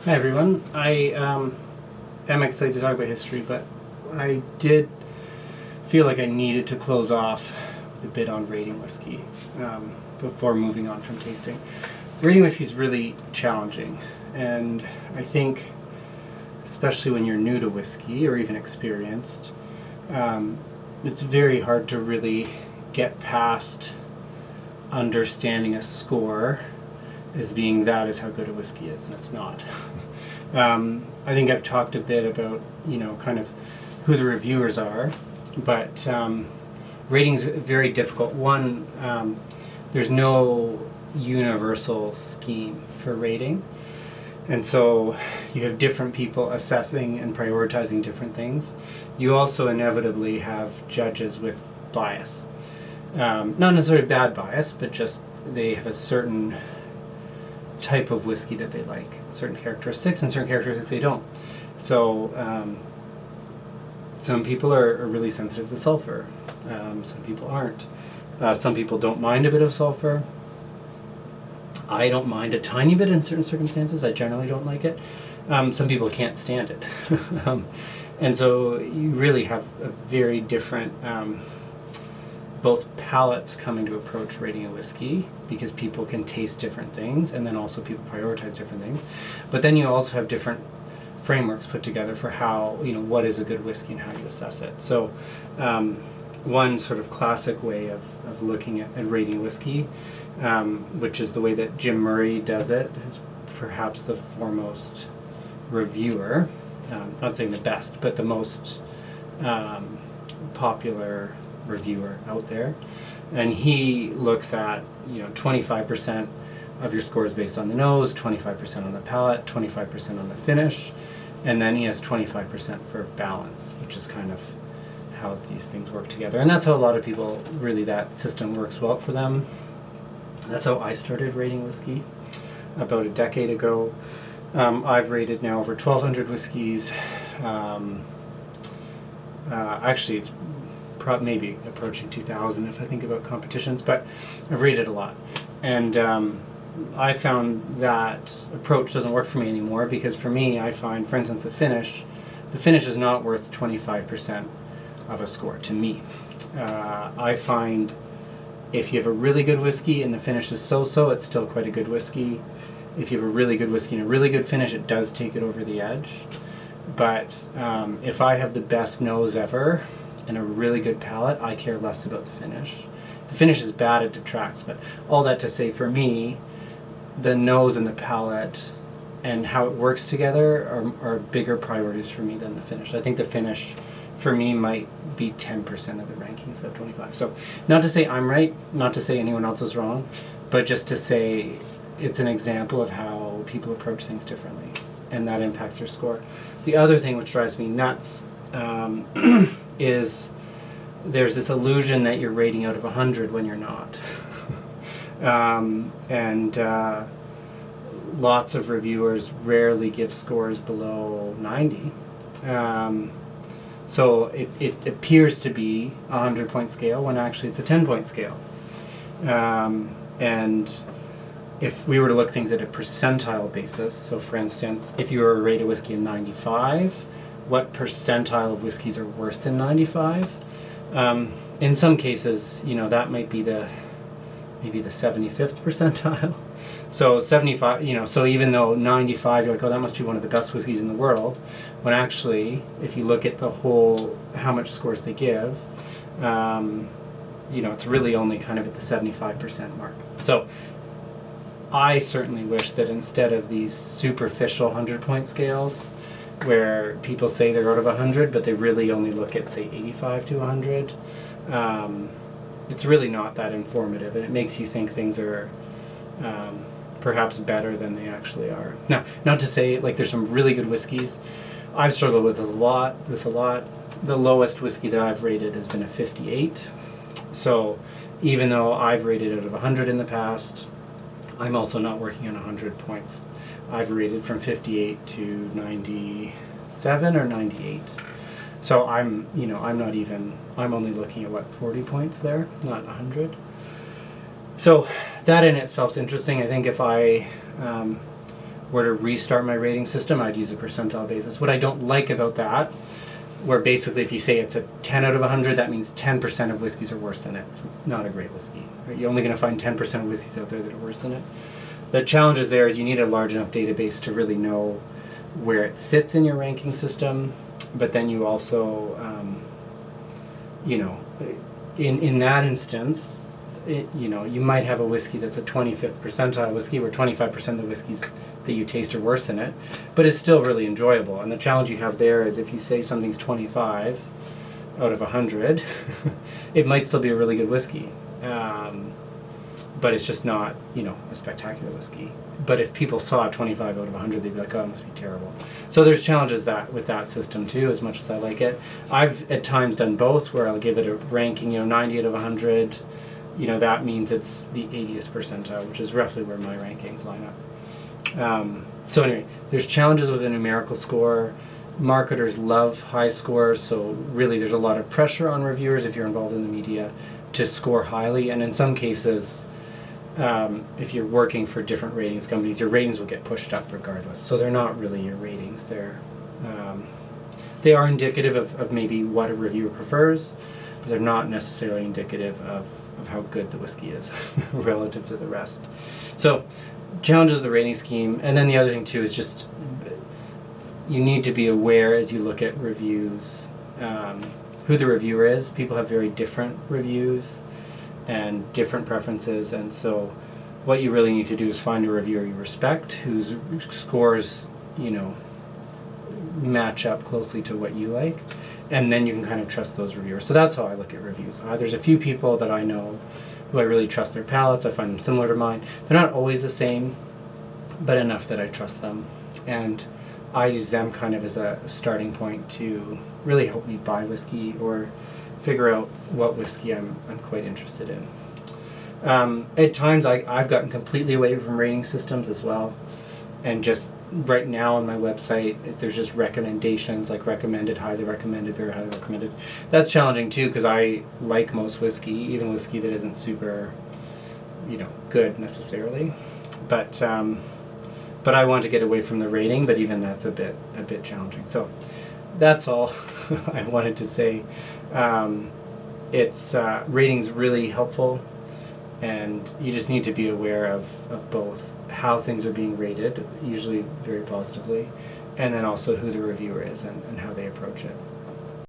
Hi everyone. I am excited to talk about history, but I did feel like I needed to close off with a bit on rating whiskey before moving on from tasting. Rating whiskey is really challenging, and I think, especially when you're new to whiskey or even experienced, it's very hard to really get past understanding a score as being that is how good a whiskey is, and it's not. I think I've talked a bit about, kind of who the reviewers are, but rating's very difficult. One, there's no universal scheme for rating, and so you have different people assessing and prioritizing different things. You also inevitably have judges with bias. Not necessarily bad bias, but just they have a certain type of whiskey that they like, certain characteristics, and certain characteristics they don't. So some people are really sensitive to sulfur. Some people aren't. Some people don't mind a bit of sulfur. I don't mind a tiny bit in certain circumstances. I generally don't like it. Some people can't stand it. And so you really have a very different both palates coming to approach rating a whiskey, because people can taste different things, and then also people prioritize different things. But then you also have different frameworks put together for how, what is a good whiskey and how you assess it. So one sort of classic way of looking at rating whiskey, which is the way that Jim Murray does it, is perhaps the foremost reviewer, not saying the best, but the most popular reviewer out there. And he looks at 25% of your scores based on the nose, 25% on the palate, 25% on the finish, and then he has 25% for balance, which is kind of how these things work together. And that's how a lot of people, really, that system works well for them. That's how I started rating whiskey about a decade ago. I've rated now over 1,200 whiskeys. Actually, it's maybe approaching 2,000 if I think about competitions, but I've rated a lot. And I found that approach doesn't work for me anymore, because for me, I find, for instance, the finish is not worth 25% of a score to me. I find if you have a really good whiskey and the finish is so-so, it's still quite a good whiskey. If you have a really good whiskey and a really good finish, it does take it over the edge. But if I have the best nose ever and a really good palate, I care less about the finish. If the finish is bad, it detracts. But all that to say, for me, the nose and the palate and how it works together are bigger priorities for me than the finish. I think the finish, for me, might be 10% of the rankings of 25. So not to say I'm right, not to say anyone else is wrong, but just to say it's an example of how people approach things differently, and that impacts their score. The other thing which drives me nuts is there's this illusion that you're rating out of 100 when you're not. And lots of reviewers rarely give scores below 90. So it appears to be a 100-point scale when actually it's a 10-point scale. And if we were to look things at a percentile basis, so for instance, if you were to rate a whiskey in 95, what percentile of whiskeys are worse than 95? In some cases, that might be maybe the 75th percentile. So 75, so even though 95, you're like, oh, that must be one of the best whiskeys in the world, when actually, if you look at the whole, how much scores they give, it's really only kind of at the 75% mark. So I certainly wish that instead of these superficial 100-point scales, where people say they're out of 100, but they really only look at, say, 85 to 100, it's really not that informative, and it makes you think things are perhaps better than they actually are. Now, not to say, there's some really good whiskeys. I've struggled with this a lot. The lowest whiskey that I've rated has been a 58. So even though I've rated out of 100 in the past, I'm also not working on 100 points. I've rated from 58 to 97 or 98. So I'm only looking at 40 points there, not 100. So that in itself is interesting. I think if I were to restart my rating system, I'd use a percentile basis. What I don't like about that, where basically if you say it's a 10 out of 100, that means 10% of whiskeys are worse than it. So it's not a great whiskey. Right? You're only going to find 10% of whiskeys out there that are worse than it. The challenge is there is you need a large enough database to really know where it sits in your ranking system, but then you also, in that instance, you might have a whiskey that's a 25th percentile whiskey where 25% of the whiskeys that you taste are worse than it, but it's still really enjoyable. And the challenge you have there is if you say something's 25 out of 100, it might still be a really good whiskey, but it's just not, a spectacular whiskey. But if people saw 25 out of 100, they'd be like, oh, it must be terrible. So there's challenges with that system too, as much as I like it. I've at times done both, where I'll give it a ranking, 90 out of 100. That means it's the 80th percentile, which is roughly where my rankings line up. So anyway, there's challenges with a numerical score. Marketers love high scores, so really there's a lot of pressure on reviewers if you're involved in the media to score highly. And in some cases, if you're working for different ratings companies, your ratings will get pushed up regardless. So they're not really your ratings. They are indicative of maybe what a reviewer prefers, but they're not necessarily indicative of how good the whiskey is relative to the rest. So challenges of the rating scheme. And then the other thing too is just you need to be aware as you look at reviews who the reviewer is. People have very different reviews and different preferences, and so what you really need to do is find a reviewer you respect, whose scores match up closely to what you like, and then you can kind of trust those reviewers. So that's how I look at reviews. There's a few people that I know who I really trust their palates. I find them similar to mine. They're not always the same, but enough that I trust them, and I use them kind of as a starting point to really help me buy whiskey or figure out what whiskey I'm quite interested in. At times I've gotten completely away from rating systems as well, and just right now on my website there's just recommendations like recommended, highly recommended, very highly recommended. That's challenging too, because I like most whiskey, even whiskey that isn't super good necessarily, but I want to get away from the rating, but even that's a bit challenging. So that's all I wanted to say. It's rating's really helpful, and you just need to be aware of both how things are being rated, usually very positively, and then also who the reviewer is and how they approach it.